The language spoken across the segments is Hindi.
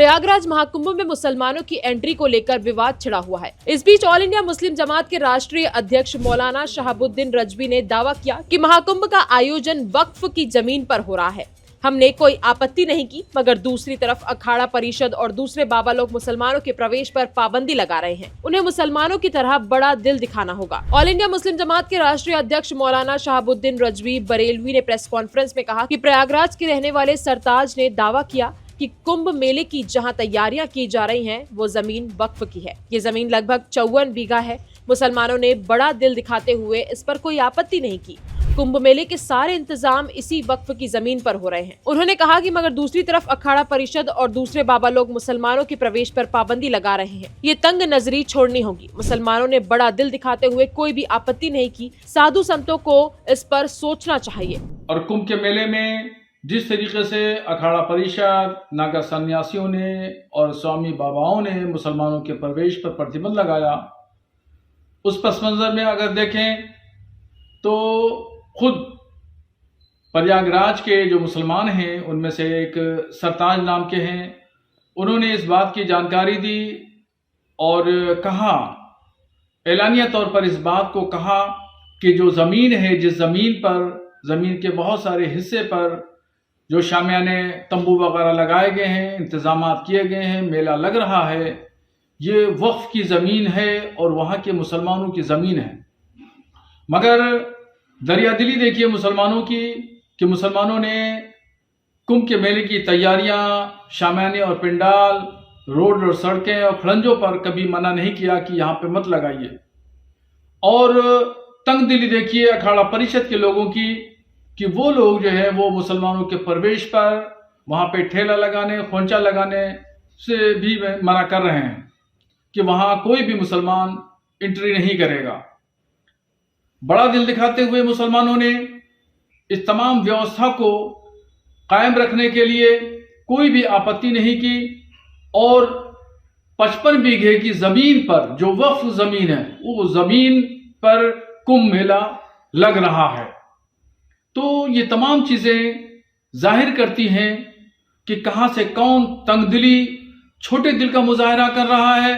प्रयागराज महाकुंभ में मुसलमानों की एंट्री को लेकर विवाद छिड़ा हुआ है। इस बीच ऑल इंडिया मुस्लिम जमात के राष्ट्रीय अध्यक्ष मौलाना शहाबुद्दीन रजवी ने दावा किया कि महाकुंभ का आयोजन वक्फ की जमीन पर हो रहा है। हमने कोई आपत्ति नहीं की, मगर दूसरी तरफ अखाड़ा परिषद और दूसरे बाबा लोग मुसलमानों के प्रवेश पर पाबंदी लगा रहे हैं। उन्हें मुसलमानों की तरह बड़ा दिल दिखाना होगा। ऑल इंडिया मुस्लिम जमात के राष्ट्रीय अध्यक्ष मौलाना शहाबुद्दीन रजवी बरेलवी ने प्रेस कॉन्फ्रेंस में कहा कि प्रयागराज के रहने वाले सरताज ने दावा किया कि कुंभ मेले की जहां तैयारियां की जा रही हैं, वो जमीन वक्फ की है। ये जमीन लगभग 54 बीघा है। मुसलमानों ने बड़ा दिल दिखाते हुए इस पर कोई आपत्ति नहीं की। कुंभ मेले के सारे इंतजाम इसी वक्फ की जमीन पर हो रहे हैं। उन्होंने कहा कि मगर दूसरी तरफ अखाड़ा परिषद और दूसरे बाबा लोग मुसलमानों के प्रवेश पर पाबंदी लगा रहे हैं। ये तंग नजरी छोड़नी होगी। मुसलमानों ने बड़ा दिल दिखाते हुए कोई भी आपत्ति नहीं की। साधु संतों को इस पर सोचना चाहिए। और कुंभ के मेले में जिस तरीके से अखाड़ा परिषद, नागा सन्यासियों ने और स्वामी बाबाओं ने मुसलमानों के प्रवेश पर प्रतिबंध लगाया, उस पस मंजर में अगर देखें तो खुद प्रयागराज के जो मुसलमान हैं उनमें से एक सरताज नाम के हैं, उन्होंने इस बात की जानकारी दी और कहा, एलानिया तौर पर इस बात को कहा कि जो ज़मीन है, जिस ज़मीन पर, ज़मीन के बहुत सारे हिस्से पर जो शामियाने तंबू वगैरह लगाए गए हैं, इंतजामात किए गए हैं, मेला लग रहा है, ये वक्फ की ज़मीन है और वहाँ के मुसलमानों की ज़मीन है। मगर दरिया दिली देखिए मुसलमानों की कि मुसलमानों ने कुंभ के मेले की तैयारियां, शामियाने और पिंडाल, रोड और सड़कें और खड़ंजों पर कभी मना नहीं किया कि यहाँ पे मत लगाइए। और तंग दिली देखिए अखाड़ा परिषद के लोगों की कि वो लोग जो है वो मुसलमानों के प्रवेश पर वहाँ पे ठेला लगाने, खोंचा लगाने से भी मना कर रहे हैं कि वहाँ कोई भी मुसलमान एंट्री नहीं करेगा। बड़ा दिल दिखाते हुए मुसलमानों ने इस तमाम व्यवस्था को कायम रखने के लिए कोई भी आपत्ति नहीं की और 55 बीघे की जमीन पर, जो वक्फ जमीन है, वो जमीन पर कुंभ मेला लग रहा है। तो ये तमाम चीजें जाहिर करती हैं कि कहां से कौन तंगदिली, छोटे दिल का मुजाहरा कर रहा है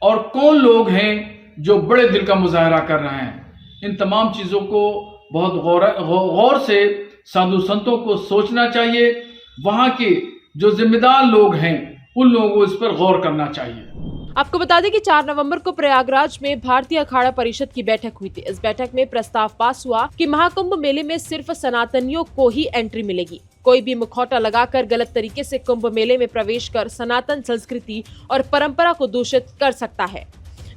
और कौन लोग हैं जो बड़े दिल का मुजाहरा कर रहे हैं। इन तमाम चीज़ों को बहुत गौर से साधु संतों को सोचना चाहिए। वहाँ के जो जिम्मेदार लोग हैं उन लोगों को इस पर गौर करना चाहिए। आपको बता दें कि 4 नवंबर को प्रयागराज में भारतीय अखाड़ा परिषद की बैठक हुई थी। इस बैठक में प्रस्ताव पास हुआ कि महाकुंभ मेले में सिर्फ सनातनियों को ही एंट्री मिलेगी। कोई भी मुखौटा लगाकर गलत तरीके से कुंभ मेले में प्रवेश कर सनातन संस्कृति और परंपरा को दूषित कर सकता है।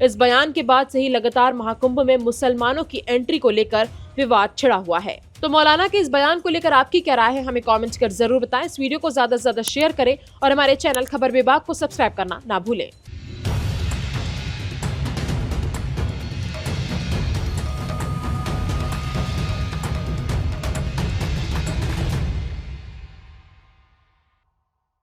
इस बयान के बाद से ही लगातार महाकुंभ में मुसलमानों की एंट्री को लेकर विवाद छिड़ा हुआ है। तो मौलाना के इस बयान को लेकर आपकी क्या राय है, हमें कमेंट कर जरूर बताएं। इस वीडियो को ज्यादा से ज्यादा शेयर करें और हमारे चैनल खबर विभाग को सब्सक्राइब करना ना भूलें।